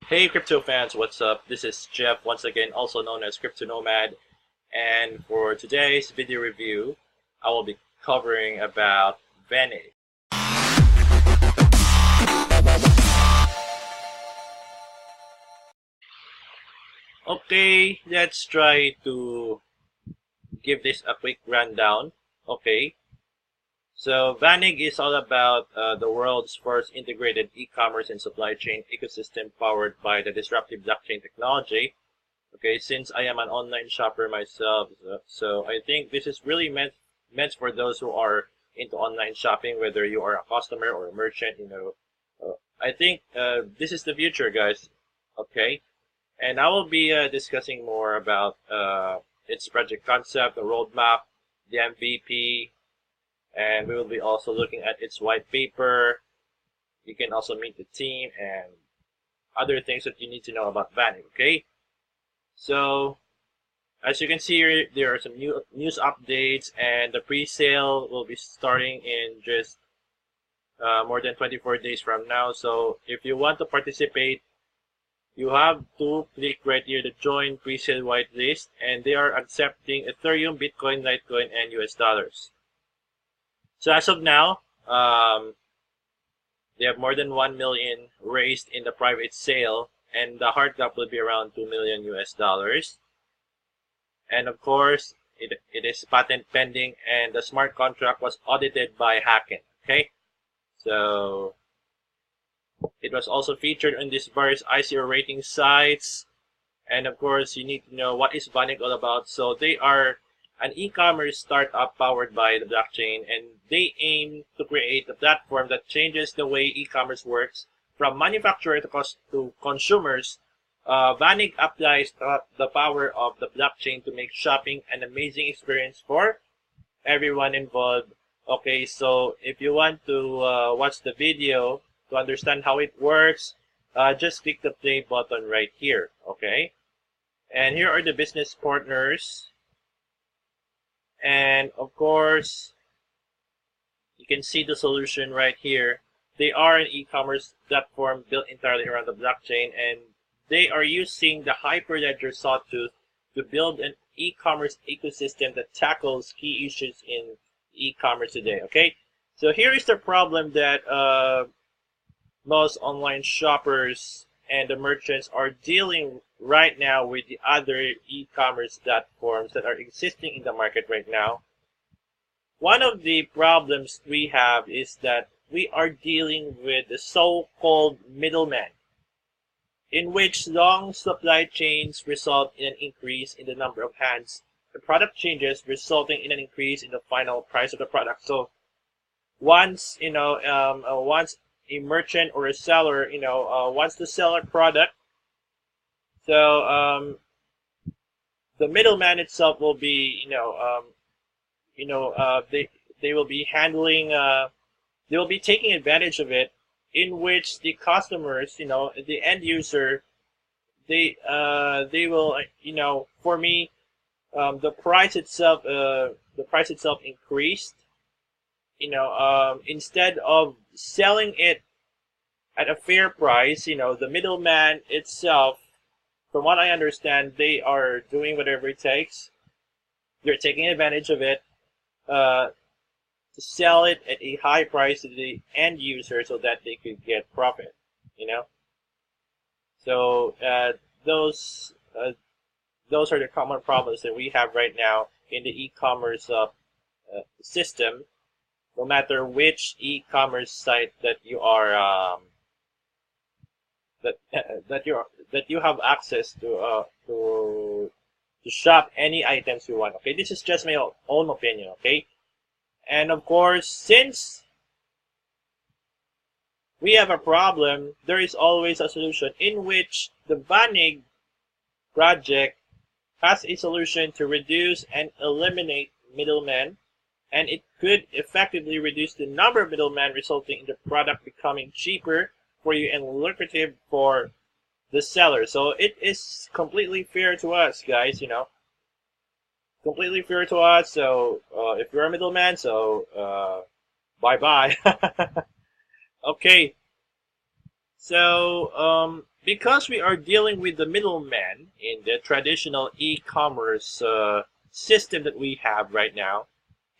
Hey crypto fans, what's up? This is Jeff, once again also known as Crypto Nomad, and for today's video review, I will be covering about Vanig. Okay, let's try to give this a quick rundown. Okay, so Vanig is all about the world's first integrated e-commerce and supply chain ecosystem powered by the disruptive blockchain technology. Okay, since I am an online shopper myself, so I think this is really meant for those who are into online shopping, whether you are a customer or a merchant. I think this is the future, guys. Okay, and I will be discussing more about its project concept, the roadmap, the MVP, and we will be also looking at its white paper. You can also meet the team and other things that you need to know about Vanig. Okay. So, as you can see here, there are some news updates, and the pre-sale will be starting in just more than 24 days from now. So, if you want to participate, you have to click right here to join pre-sale whitelist, and they are accepting Ethereum, Bitcoin, Litecoin, and US dollars. So, as of now, they have more than 1 million raised in the private sale, and the hard cap will be around 2 million US dollars. And of course, it is patent pending, and the smart contract was audited by Hacken. Okay, so it was also featured on these various ICO rating sites. And of course, you need to know what is Vanig all about. So they are an e-commerce startup powered by the blockchain, and they aim to create a platform that changes the way e-commerce works from manufacturer to consumers. Vanig applies the power of the blockchain to make shopping an amazing experience for everyone involved. Okay, so if you want to watch the video to understand how it works, just click the play button right here. Okay, and here are the business partners. And of course, you can see the solution right here. They are an e-commerce platform built entirely around the blockchain, and they are using the Hyperledger Sawtooth to build an e-commerce ecosystem that tackles key issues in e-commerce today. Okay, so here is the problem that most online shoppers and the merchants are dealing right now with the other e-commerce platforms that are existing in the market right now. One of the problems we have is that we are dealing with the so-called middleman, in which long supply chains result in an increase in the number of hands the product changes, resulting in an increase in the final price of the product. So once once a merchant or a seller wants to sell a product, so the middleman itself will be they will be handling they will be taking advantage of it, in which the customers, the end user, they will, for me, the price itself increased. Instead of selling it at a fair price, the middleman itself, from what I understand, they are doing whatever it takes. They're taking advantage of it to sell it at a high price to the end user so that they could get profit. So those are the common problems that we have right now in the e-commerce system. No matter which e-commerce site that you are that you have access to shop any items you want. Okay, this is just my own opinion. Okay, and of course, since we have a problem, there is always a solution, in which the Vanig project has a solution to reduce and eliminate middlemen, and it could effectively reduce the number of middlemen, resulting in the product becoming cheaper for you and lucrative for the seller. So it is completely fair to us, guys, completely fair to us. So if you're a middleman, so bye-bye. Okay, So because we are dealing with the middleman in the traditional e-commerce system that we have right now,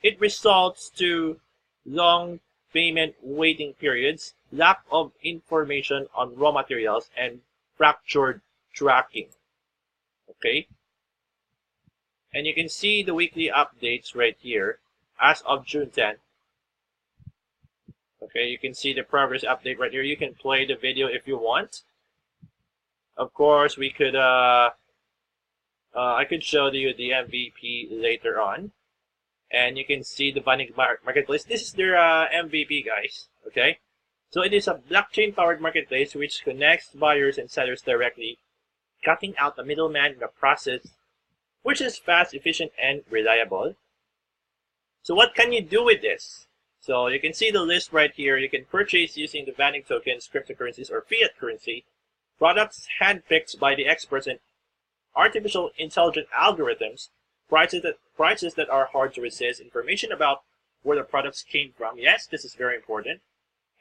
it results to long payment waiting periods, lack of information on raw materials, and fractured tracking. Okay? And you can see the weekly updates right here as of June 10th. Okay, you can see the progress update right here. You can play the video if you want. Of course, we could I could show you the MVP later on, and you can see the Vanig marketplace. This is their MVP, guys. Okay, so it is a blockchain-powered marketplace which connects buyers and sellers directly, cutting out the middleman in the process, which is fast, efficient, and reliable. So what can you do with this? So you can see the list right here. You can purchase using the Vanig tokens, cryptocurrencies, or fiat currency, products handpicked by the experts and artificial intelligent algorithms, prices that are hard to resist, information about where the products came from. Yes, this is very important.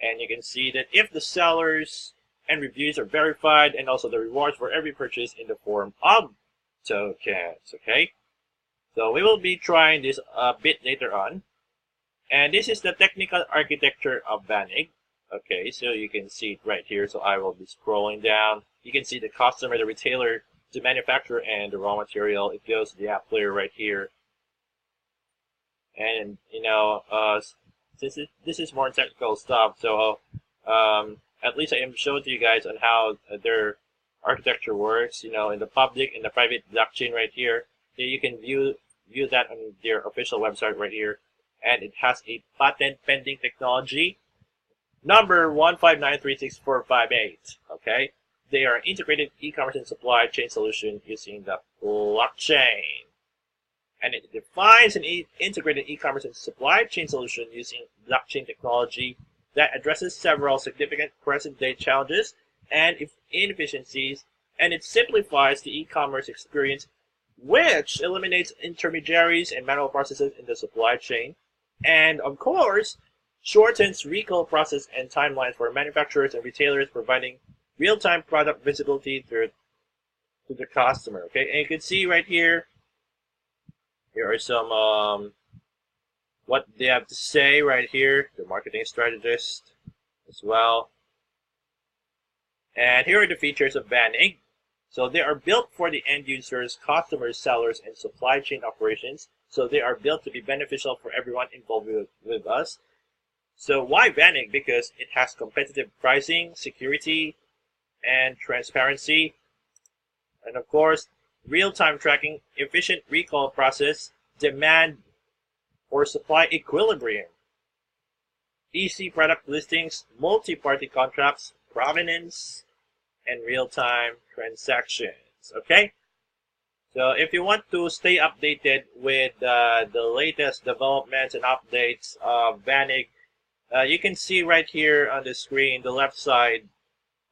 And you can see that if the sellers and reviews are verified, and also the rewards for every purchase in the form of tokens. Okay, so we will be trying this a bit later on. And this is the technical architecture of Vanig. Okay, so you can see it right here. So I will be scrolling down. You can see the customer, the retailer, the manufacturer, and the raw material. It goes to the app player right here. And since this is more technical stuff, so at least I am showing to you guys on how their architecture works. In the public and the private blockchain right here. So you can view that on their official website right here. And it has a patent pending technology number 1593648. Okay, they are integrated e-commerce and supply chain solution using the blockchain, and it defines an integrated e-commerce and supply chain solution using blockchain technology that addresses several significant present-day challenges and inefficiencies, and it simplifies the e-commerce experience, which eliminates intermediaries and manual processes in the supply chain. And of course, shortens recall process and timelines for manufacturers and retailers, providing real-time product visibility to the customer. Okay, and you can see right here, here are some what they have to say right here, the marketing strategist as well. And here are the features of Vanig. So they are built for the end users, customers, sellers, and supply chain operations. So they are built to be beneficial for everyone involved with us. So why Vanig? Because it has competitive pricing, security, and transparency. And of course, real-time tracking, efficient recall process, demand or supply equilibrium, easy product listings, multi-party contracts, provenance, and real-time transactions. Okay? So if you want to stay updated with the latest developments and updates of Vanig, you can see right here on the screen, the left side,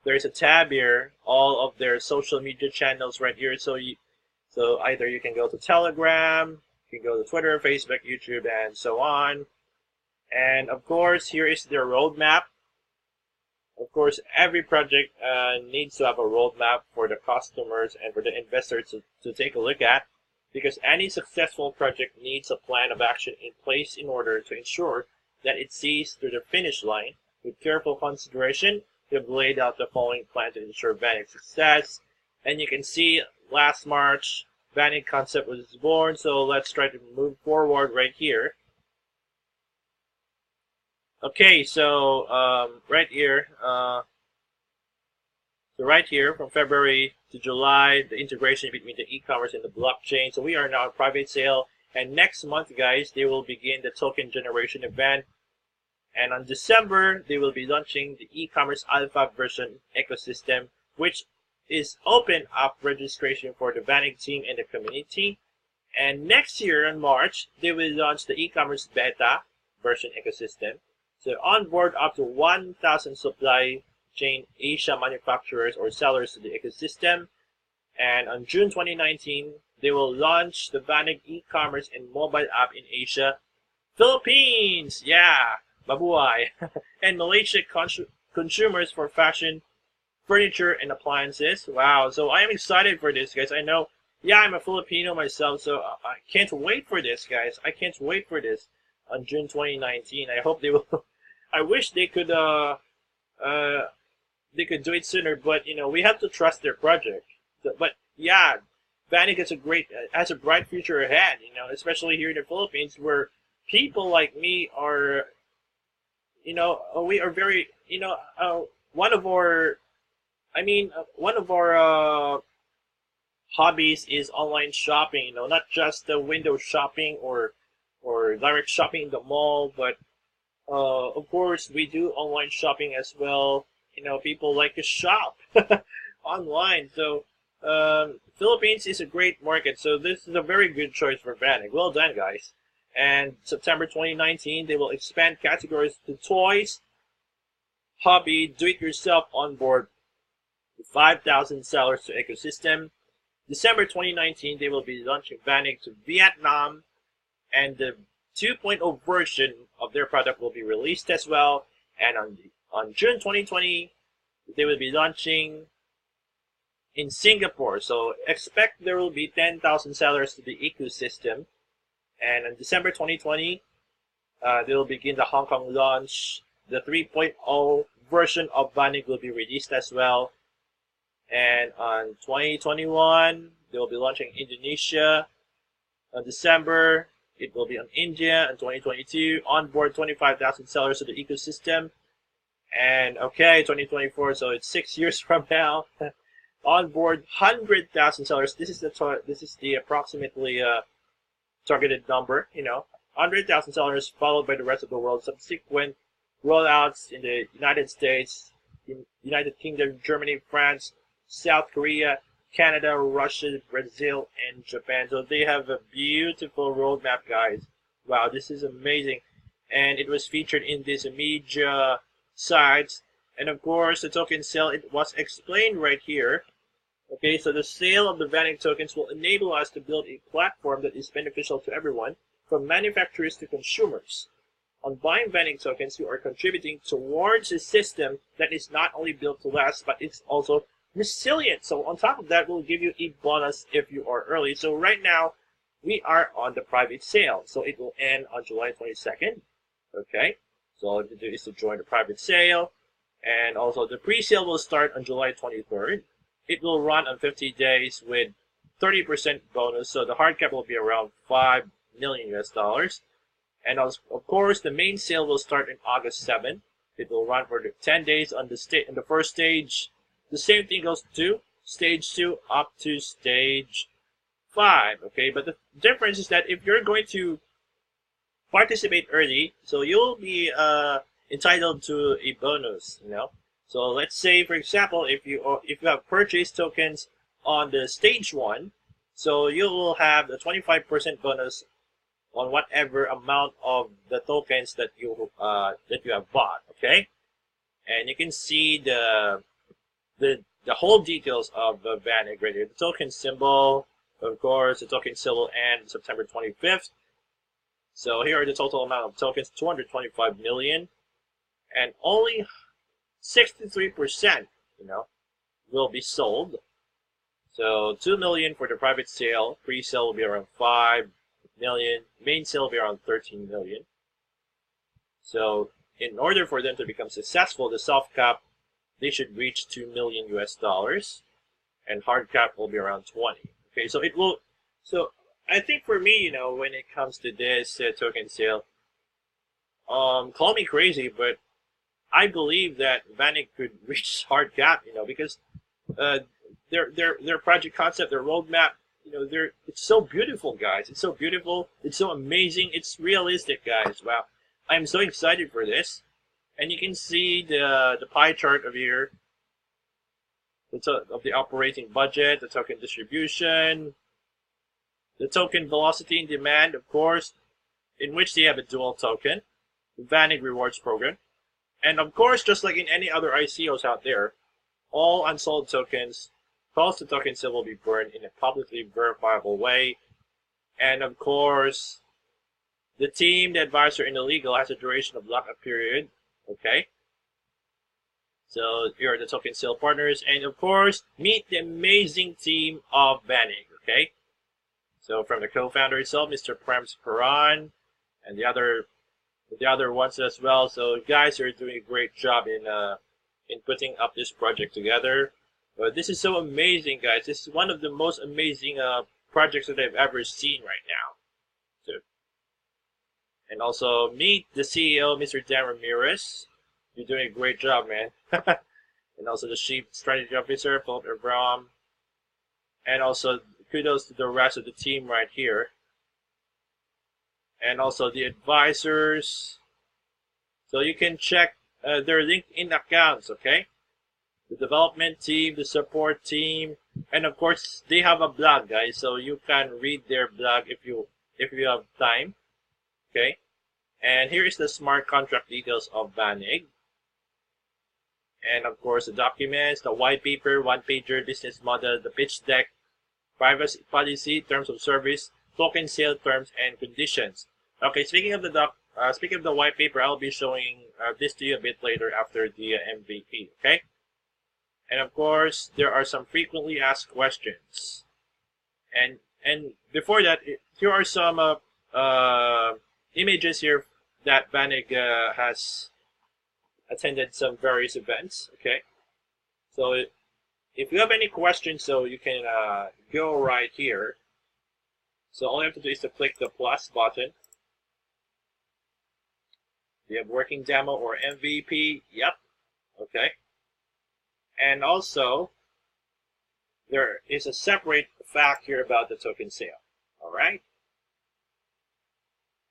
there's a tab here, all of their social media channels right here. So either you can go to Telegram, you can go to Twitter, Facebook, YouTube, and so on. And of course, here is their roadmap. Of course, every project needs to have a roadmap for the customers and for the investors to take a look at, because any successful project needs a plan of action in place in order to ensure that it sees through the finish line. With careful consideration, we have laid out the following plan to ensure Vanig's success. And you can see last March, Vanig concept was born, so let's try to move forward right here. Okay, so right here, from February to July, the integration between the e-commerce and the blockchain. So we are now in private sale, and next month, guys, they will begin the token generation event. And on December, they will be launching the e-commerce alpha version ecosystem, which is open up registration for the Vanig team and the community. And next year in March, they will launch the e-commerce beta version ecosystem. So onboard up to 1,000 supply chain Asia manufacturers or sellers to the ecosystem. And on June 2019, they will launch the Vanig e-commerce and mobile app in Asia, Philippines, yeah, mabuhay, and Malaysia consumers for fashion, furniture and appliances. Wow, so I am excited for this, guys. I know, yeah, I'm a Filipino myself, so I can't wait for this, guys. I can't wait for this on June 2019. I hope they will. I wish they could do it sooner, but we have to trust their project. But yeah, Vanig has a bright future ahead. Especially here in the Philippines, where people like me are, we are very, one of our, one of our hobbies is online shopping. Not just the window shopping or direct shopping in the mall, but of course we do online shopping as well. People like to shop online. So Philippines is a great market. So this is a very good choice for Vanig. Well done, guys. And September 2019, they will expand categories to toys, hobby, do-it-yourself on board, 5,000 sellers to ecosystem. December 2019, they will be launching Vanig to Vietnam, and the 2.0 version of their product will be released as well. And on June 2020, they will be launching in Singapore. So expect there will be 10,000 sellers to the ecosystem. And in December 2020, they will begin the Hong Kong launch. The 3.0 version of Vanig will be released as well. And on 2021, they will be launching Indonesia. On December, it will be on India. In 2022, onboard 25,000 sellers to the ecosystem. And okay, 2024, so it's 6 years from now. Onboard 100,000 sellers. This is the approximately targeted number. 100,000 sellers, followed by the rest of the world. Subsequent rollouts in the United States, in United Kingdom, Germany, France, South Korea, Canada, Russia, Brazil, and Japan. So they have a beautiful roadmap, guys. Wow, this is amazing. And it was featured in these media sites. And of course, the token sale, it was explained right here. Okay, so the sale of the Vanig tokens will enable us to build a platform that is beneficial to everyone, from manufacturers to consumers. On buying Vanig tokens, you are contributing towards a system that is not only built to last, but it's also resilient. So on top of that, we'll give you a bonus if you are early. So right now, we are on the private sale. So it will end on July 22nd. Okay, so all you have to do is to join the private sale. And also the pre-sale will start on July 23rd. It will run on 50 days with 30% bonus. So the hard cap will be around $5 million US. And of course, the main sale will start in August 7th. It will run for 10 days on the first stage. The same thing goes to stage 2 up to stage 5. Okay, but the difference is that if you're going to participate early, so you'll be entitled to a bonus. So let's say, for example, if you have purchased tokens on the stage 1, so you will have the 25% bonus on whatever amount of the tokens that you have bought. Okay, and you can see the whole details of the Vanig right here. The token symbol, of course, the token symbol will end September 25th. So here are the total amount of tokens: 225 million, and only 63%, will be sold. So 2 million for the private sale. Pre-sale will be around 5 million. Main sale will be around 13 million. So in order for them to become successful, the soft cap, they should reach $2 million US, and hard cap will be around 20. Okay, so it will. So I think for me, when it comes to this token sale, call me crazy, but I believe that Vanig could reach hard cap, because their project concept, their roadmap, it's so beautiful, guys. It's so beautiful. It's so amazing. It's realistic, guys. Wow, I'm so excited for this. And you can see the pie chart of here, of the operating budget, the token distribution, the token velocity and demand, of course, in which they have a dual token, the Vanig rewards program. And of course, just like in any other ICOs out there, all unsold tokens, close to token sale, will be burned in a publicly verifiable way. And of course, the team, the advisor, and the legal has a duration of lockup period. Okay. So here are the token sale partners, and of course, meet the amazing team of Vanig. Okay, so from the co-founder itself, Mr. Prem Karan, and the other ones as well. So guys are doing a great job in putting up this project together. But this is so amazing, guys. This is one of the most amazing projects that I've ever seen right now. So, and also meet the CEO, Mr. Dan Ramirez. You're doing a great job, man. And also the Chief Strategy Officer, Philip Abram. And also kudos to the rest of the team right here. And also the advisors. So you can check their LinkedIn accounts, okay? The development team, the support team, and of course they have a blog, guys. So you can read their blog if you have time, okay? And here is the smart contract details of Vanig. And of course the documents, the white paper, one-pager, business model, the pitch deck, privacy policy, terms of service, token sale terms and conditions. Okay, speaking of the white paper, I'll be showing this to you a bit later after the MVP. Okay, and of course there are some frequently asked questions, and before that, here are some images here that Vanig has attended some various events. Okay, so if you have any questions, so you can go right here. So all you have to do is to click the plus button. You have working demo or MVP. Yep. Okay. And also, there is a separate fact here about the token sale. All right.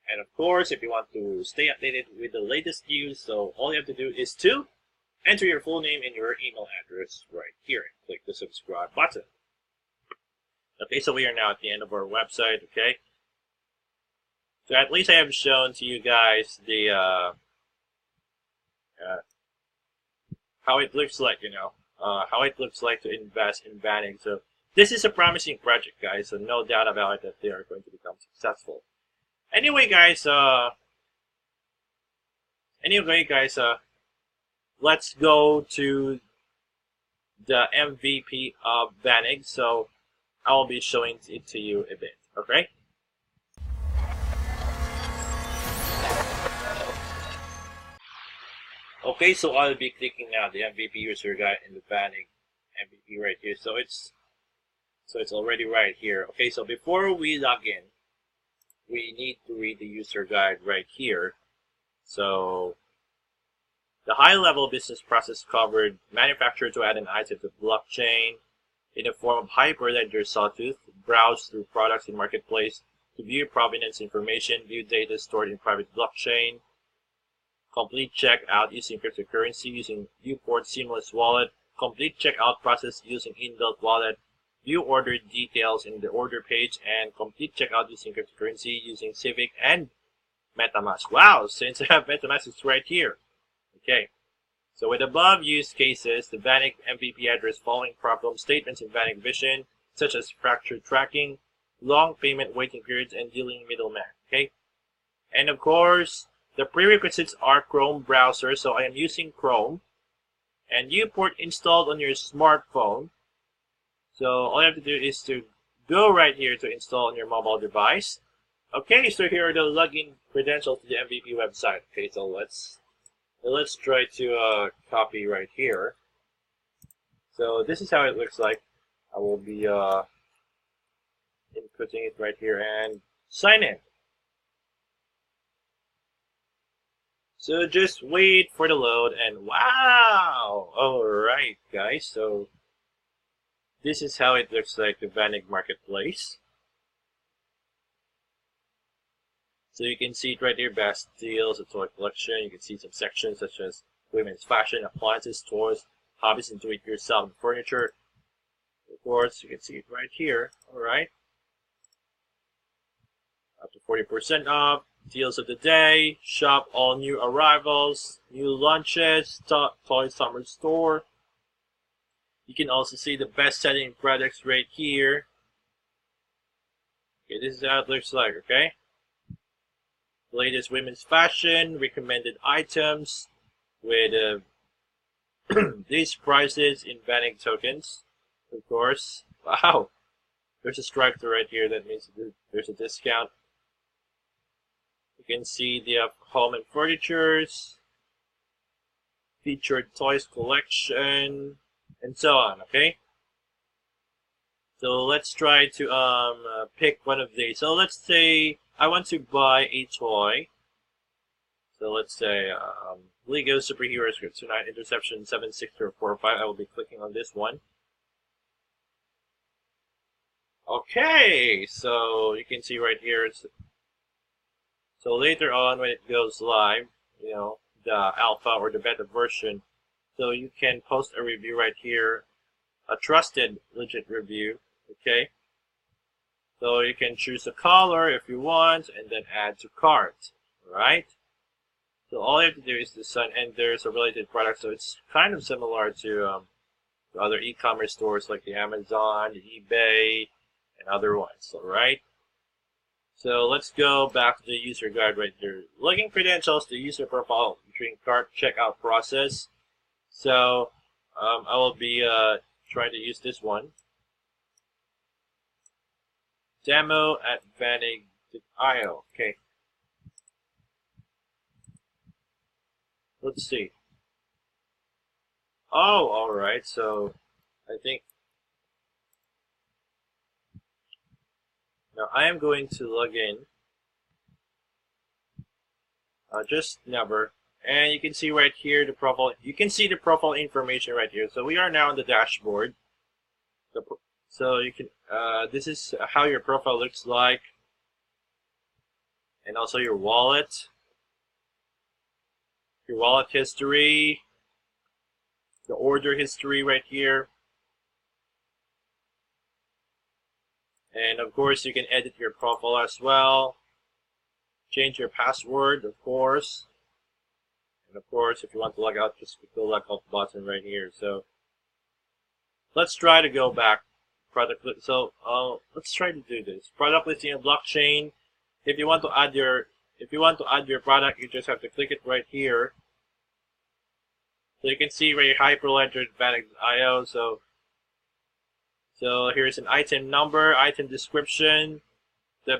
And of course, if you want to stay updated with the latest news, so all you have to do is to enter your full name and your email address right here and click the subscribe button. Okay, so we are now at the end of our website. Okay. So at least I have shown to you guys the how it looks like, how it looks like to invest in Vanig. So this is a promising project, guys. So no doubt about it that they are going to become successful. Anyway, guys. Let's go to the MVP of Vanig. So I will be showing it to you a bit. Okay. Okay, so I'll be clicking now the MVP user guide in the Vanig MVP right here. So it's already right here. Okay, so before we log in, we need to read the user guide right here. So the high-level business process covered: manufacture to add an item to blockchain in the form of hyperledger sawtooth, browse through products in marketplace to view provenance information, view data stored in private blockchain, complete checkout using cryptocurrency using Viewport Seamless Wallet, complete checkout process using inbuilt wallet, view order details in the order page, and complete checkout using cryptocurrency using Civic and MetaMask. Wow, since I have MetaMask, it's right here. Okay, so with above use cases, the Vanig MVP address following problem statements in Vanig Vision, such as fracture tracking, long payment waiting periods, and dealing middleman. Okay, and of course, the prerequisites are Chrome browser, so I am using Chrome, and Viewport installed on your smartphone. So all you have to do is to go right here to install on your mobile device. Okay, so here are the login credentials to the MVP website. Okay, so let's try to copy right here. So this is how it looks like. I will be inputting it right here and sign in. So just wait for the load, and wow! Alright, guys, so this is how it looks like, the Vanig Marketplace. So you can see it right here: best deals, a toy collection. You can see some sections such as women's fashion, appliances, toys, hobbies, and do-it-yourself furniture. Of course, you can see it right here. Alright. Up to 40% off. Deals of the day, shop all new arrivals, new launches, toy summer store. You can also see the best-selling products right here. Okay, this is how it looks like, okay? Latest women's fashion, recommended items with these prices in Vanig tokens, of course. Wow, there's a strike through right here. That means there's a discount. You can see the home and furnitures, featured toys collection, and so on. Okay. So let's try to pick one of these. So let's say I want to buy a toy. So let's say Lego Superhero Script Tonight Interception 76045. I will be clicking on this one. Okay, so you can see right here. So later on when it goes live, you know, the alpha or the beta version, so you can post a review right here, a trusted, legit review. Okay, so you can choose a color if you want, and then add to cart. Right. So all you have to do is to sign, and there's a related product. So it's kind of similar to other e-commerce stores like the Amazon, the eBay, and other ones. All right. So let's go back to the user guide right there. Login credentials, the user profile, during cart checkout process. So I will be trying to use this one. Demo at Vanig.io. Okay. Let's see. Oh, alright. So I think now I am going to log in. Just never. And you can see right here the profile. You can see the profile information right here. So we are now on the dashboard. So you can. This is how your profile looks like, and also your wallet history, the order history right here, and of course you can edit your profile as well. Change your password, of course. And of course, if you want to log out, just click the log out button right here. So let's try to go back. Product. So let's try to do this. Product listing on blockchain. If you want to add your product, you just have to click it right here. So you can see right here, hyperledger Vanig.io. So here's an item number, item description, the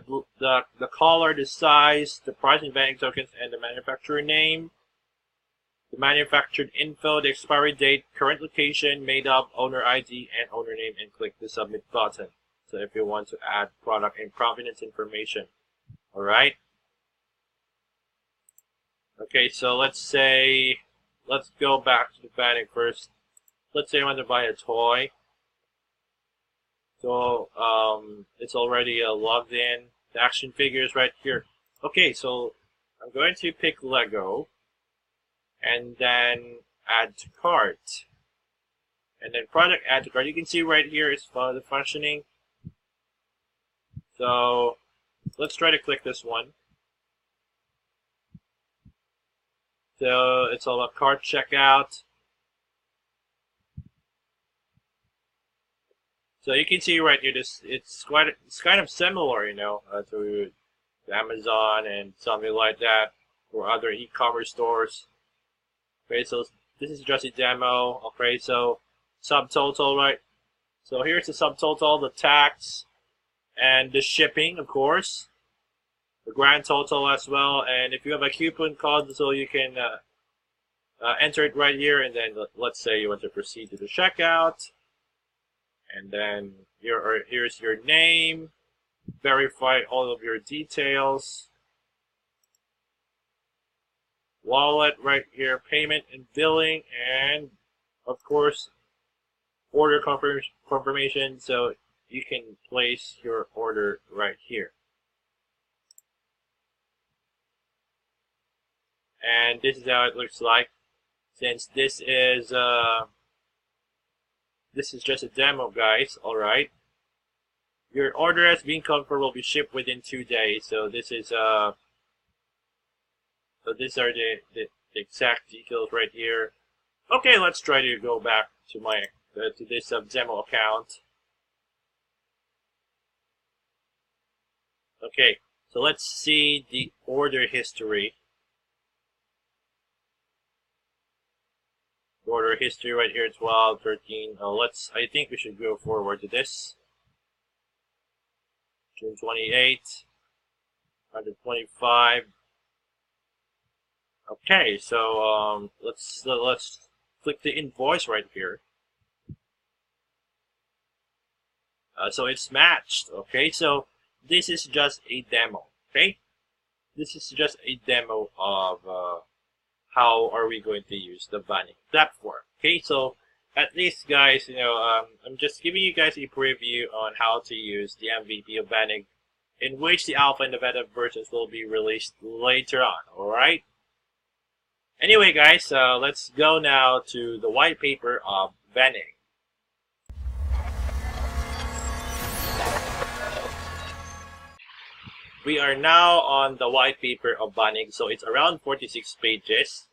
color, the size, the price in Vanig tokens, and the manufacturer name. The manufactured info, the expiry date, current location, made up, owner ID, and owner name, and click the submit button. So if you want to add product and provenance information. Alright? Okay, so let's go back to the Vanig first. Let's say I want to buy a toy. So it's already logged in. The action figure is right here. Okay, so I'm going to pick Lego. And then add to cart, and then product add to cart. You can see right here is the functioning. So let's try to click this one. So it's all about cart checkout. So you can see right here, it's kind of similar, you know, to Amazon and something like that, or other e-commerce stores. Okay, so this is just a demo. Okay, so subtotal, right? So here's the subtotal, the tax, and the shipping, of course, the grand total as well. And if you have a coupon code, so you can enter it right here. And then let's say you want to proceed to the checkout, and then here's your name. Verify all of your details. Wallet right here, payment and billing, and of course order confirmation, so you can place your order right here. And this is how it looks like. Since this is just a demo, guys. All right, your order has been confirmed, will be shipped within 2 days. So this is So these are the exact details right here. Okay, let's try to go back to my to this demo account. Okay, so let's see the order history. Order history right here, 12, 13. I think we should go forward to this. June 28, 125. Okay, so let's click the invoice right here. So it's matched. Okay, so this is just a demo. Okay, this is just a demo of how are we going to use the Vanig platform. Okay, so at least, guys, I'm just giving you guys a preview on how to use the MVP of Vanig, in which the alpha and the beta versions will be released later on. All right. Anyway, guys, let's go now to the white paper of Vanig. We are now on the white paper of Vanig, so it's around 46 pages.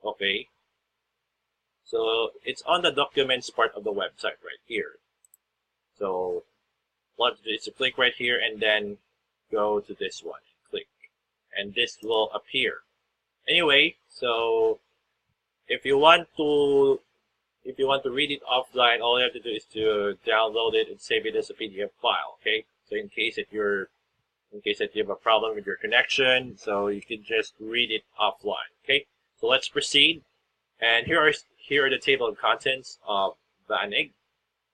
Okay. So it's on the documents part of the website right here. So what to do is to click right here and then go to this one. Click. And this will appear. Anyway, so if you want to read it offline, all you have to do is to download it and save it as a PDF file. Okay. So in case that you have a problem with your connection, so you can just read it offline. Okay. So let's proceed. And here are the table of contents of Vanig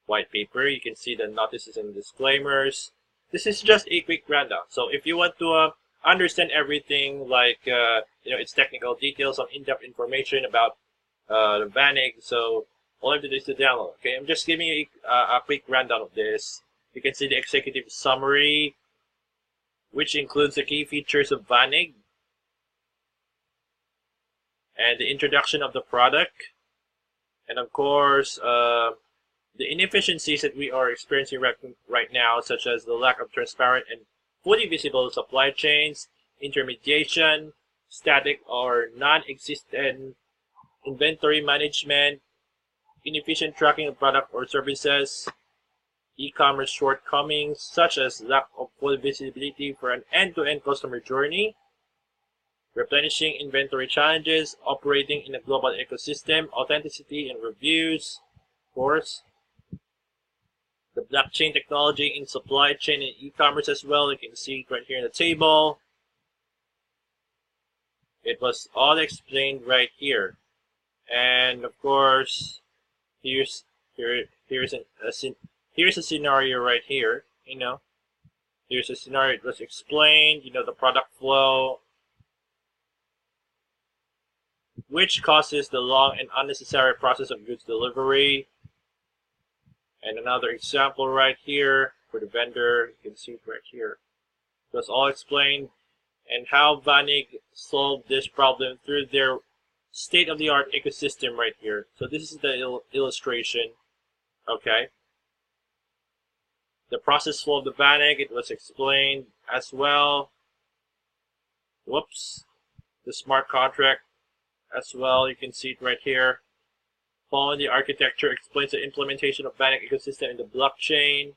white paper. You can see the notices and disclaimers. This is just a quick rundown. So if you want to understand everything, like its technical details, some in-depth information about the Vanig, so all I have to do is to download. Okay, I'm just giving you a quick rundown of this. You can see the executive summary, which includes the key features of Vanig and the introduction of the product, and of course the inefficiencies that we are experiencing right now, such as the lack of transparent and fully visible supply chains, intermediation, static or non-existent inventory management, inefficient tracking of product or services, e-commerce shortcomings such as lack of full visibility for an end-to-end customer journey, replenishing inventory challenges, operating in a global ecosystem, authenticity and reviews, of course, the blockchain technology in supply chain and e-commerce as well. You can see it right here in the table. It was all explained right here. And of course, here's a scenario right here. Here's a scenario. It was explained. The product flow, which causes the long and unnecessary process of goods delivery. And another example right here for the vendor. You can see it right here. It was all explained, and how Vanig solved this problem through their state-of-the-art ecosystem right here. So this is the illustration. Okay. The process flow of the Vanig, it was explained as well. Whoops. The smart contract as well. You can see it right here. Following the architecture explains the implementation of Vanig ecosystem in the blockchain.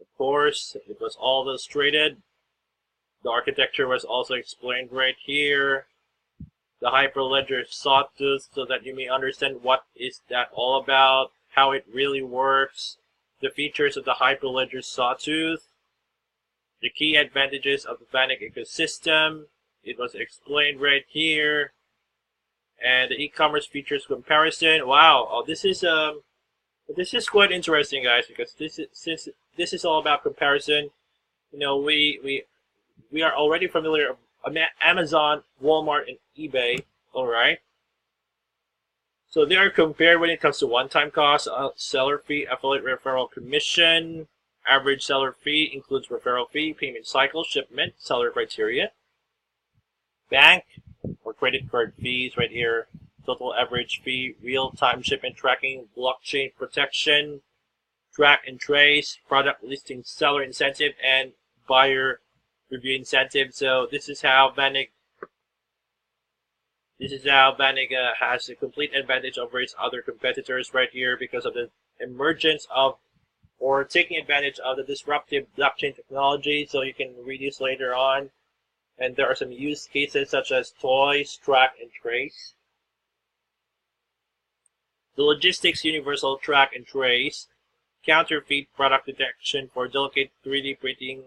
Of course, it was all illustrated. The architecture was also explained right here. The Hyperledger sawtooth, so that you may understand what is that all about, how it really works, the features of the Hyperledger sawtooth, the key advantages of the Vanig ecosystem. It was explained right here. And the e-commerce features comparison. Wow, this is quite interesting, guys, because since this is all about comparison. We are already familiar with Amazon, Walmart, and eBay. All right. So they are compared when it comes to one-time cost, seller fee, affiliate referral commission, average seller fee includes referral fee, payment cycle, shipment, seller criteria, bank or credit card fees right here, total average fee, real-time shipment tracking, blockchain protection, track and trace, product listing, seller incentive, and buyer review incentive. So this is how Vanig has a complete advantage over its other competitors right here, because of the emergence of, or taking advantage of, the disruptive blockchain technology. So you can read this later on. And there are some use cases such as toys, track, and trace. the logistics universal track and trace, counterfeit product detection for delicate 3D printing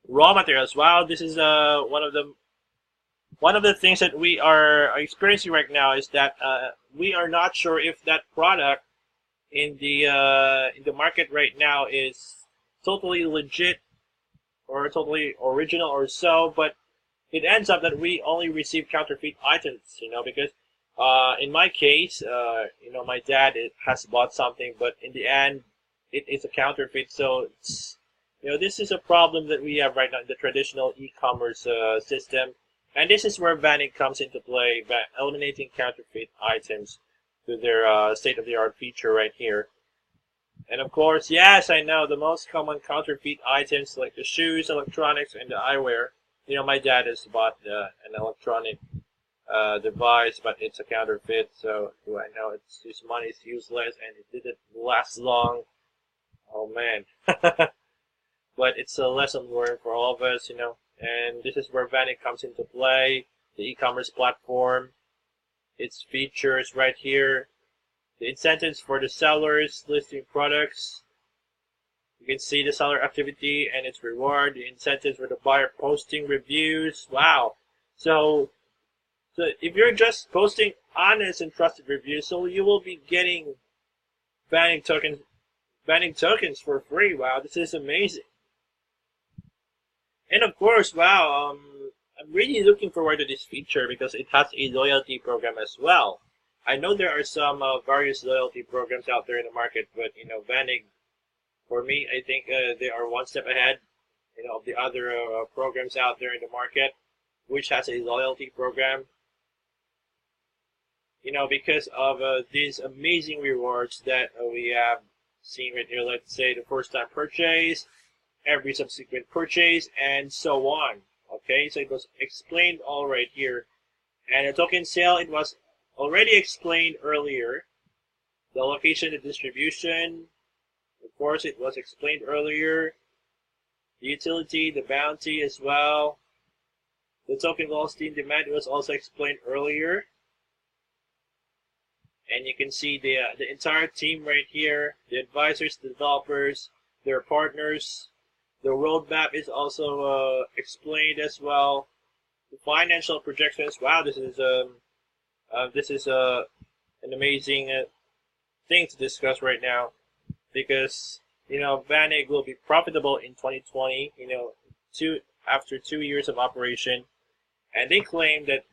raw materials. Wow, this is one of the things that we are experiencing right now is that we are not sure if that product in the market right now is totally legit or totally original or so, but it ends up that we only receive counterfeit items, because in my case, my dad has bought something, but in the end, it is a counterfeit. So, this is a problem that we have right now in the traditional e-commerce system, and this is where Vanig comes into play, by eliminating counterfeit items to their state-of-the-art feature right here. And of course, yes, I know the most common counterfeit items like the shoes, electronics, and the eyewear. My dad has bought an electronic device, but it's a counterfeit. So do I know his money is useless and it didn't last long? Oh man! But it's a lesson learned for all of us, And this is where Vanig comes into play. The e-commerce platform, its features right here. The incentives for the sellers listing products. You can see the seller activity and its reward. The incentives for the buyer posting reviews. Wow. So if you're just posting honest and trusted reviews, so you will be getting Vanig tokens for free. Wow, this is amazing. And of course, wow, I'm really looking forward to this feature because it has a loyalty program as well. I know there are some various loyalty programs out there in the market, but Vanig, for me, I think they are one step ahead, of the other programs out there in the market, which has a loyalty program. Because of these amazing rewards that we have seen right here. Let's say the first time purchase, every subsequent purchase, and so on. Okay, so it was explained all right here. And the token sale, it was already explained earlier. The location, the distribution, of course, it was explained earlier. The utility, the bounty as well. The token velocity and demand was also explained earlier. And you can see the entire team right here, the advisors, the developers, their partners. The roadmap is also explained as well. The financial projections. Wow, this is an amazing thing to discuss right now, because Vanig will be profitable in 2020. After 2 years of operation, and they claim that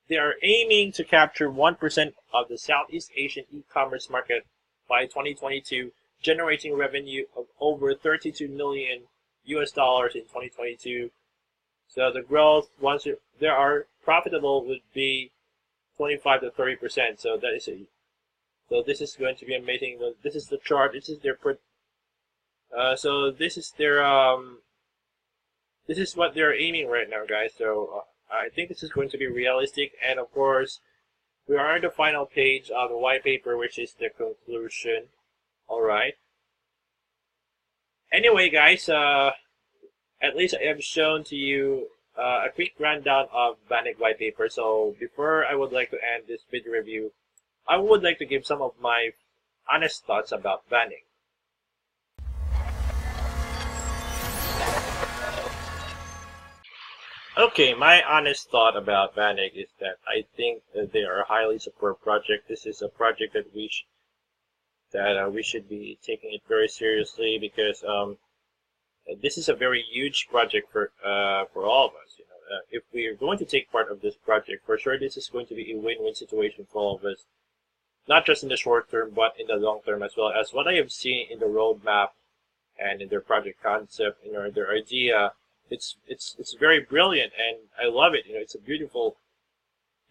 they are aiming to capture 1% of the Southeast Asian e-commerce market by 2022, generating revenue of over $32 million US in 2022. So the growth, once they are profitable, would be 25 to 30%. So this is going to be amazing. This is the chart. This is their this is what they're aiming right now, guys. So I think this is going to be realistic, and of course, we are on the final page of the white paper, which is the conclusion. All right. Anyway, guys, at least I have shown to you a quick rundown of Vanig white paper. So before I would like to end this video review, I would like to give some of my honest thoughts about Vanig. Okay, my honest thought about Vanig is that I think that they are a highly superb project. This is a project that we should be taking it very seriously, because this is a very huge project for all of us. If we are going to take part of this project, for sure this is going to be a win-win situation for all of us, not just in the short term but in the long term as well. As what I have seen in the roadmap and in their project concept, their idea, it's very brilliant, and I love it.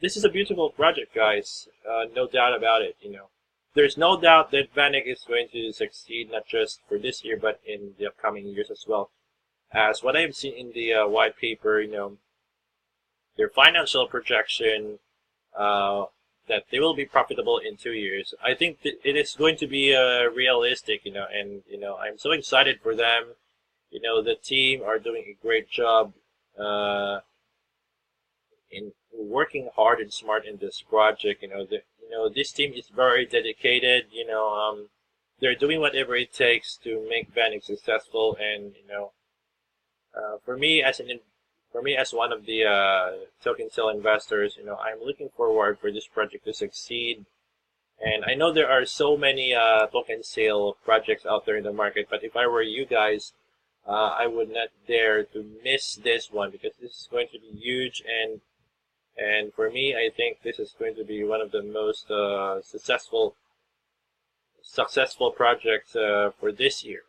This is a beautiful project, guys. No doubt about it. There's no doubt that Vanig is going to succeed, not just for this year, but in the upcoming years as well. As what I've seen in the white paper, their financial projection, that they will be profitable in 2 years. I think it is going to be realistic, and I'm so excited for them. The team are doing a great job in working hard and smart in this project. this team is very dedicated. They're doing whatever it takes to make Vanig successful, and for me as one of the token sale investors, I'm looking forward for this project to succeed. And I know there are so many token sale projects out there in the market, but if I were you guys, I would not dare to miss this one, because this is going to be huge, and for me, I think this is going to be one of the most successful projects for this year.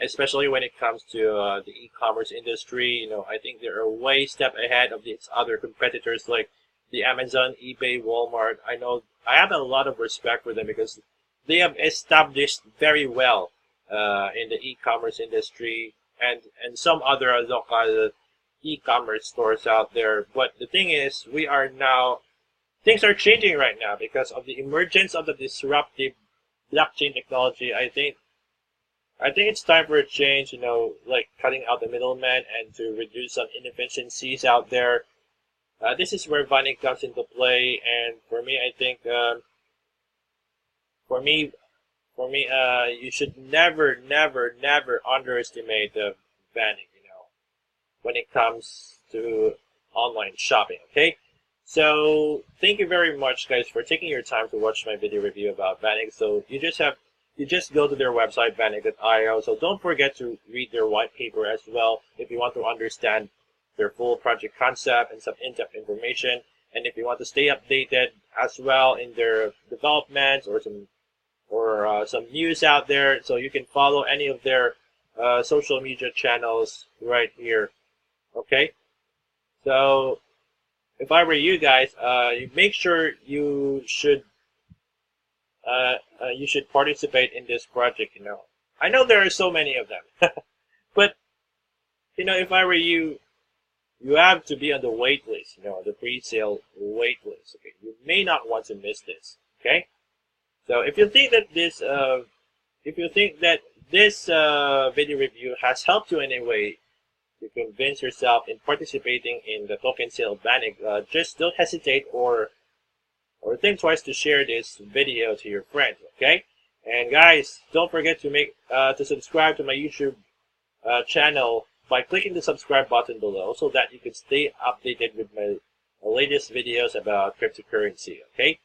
Especially when it comes to the e-commerce industry. I think they are way step ahead of its other competitors like the Amazon, eBay, Walmart. I have a lot of respect for them because they have established very well in the e-commerce industry and some other local e-commerce stores out there. But the thing is, things are changing right now because of the emergence of the disruptive blockchain technology. I think it's time for a change, like cutting out the middleman and to reduce some inefficiencies out there. This is where Vanig comes into play, and for me, I think, you should never underestimate the Vanig, when it comes to online shopping. Okay, so thank you very much, guys, for taking your time to watch my video review about Vanig. So you just go to their website, vanig.io. So don't forget to read their white paper as well if you want to understand their full project concept and some in-depth information. And if you want to stay updated as well in their developments or some news out there, so you can follow any of their social media channels right here. Okay, so if I were you guys, make sure you should participate in this project. I know there are so many of them, but if I were you, you have to be on the wait list, the pre-sale wait list. Okay, you may not want to miss this. Okay, so if you think that this video review has helped you in any way to convince yourself in participating in the token sale Vanig, just don't hesitate or think twice to share this video to your friends. Okay, and guys, don't forget to subscribe to my YouTube channel by clicking the subscribe button below, so that you can stay updated with my latest videos about cryptocurrency. Okay,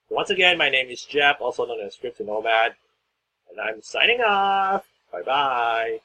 once again, my name is Jeff, also known as Crypto Nomad, and I'm signing off. Bye bye.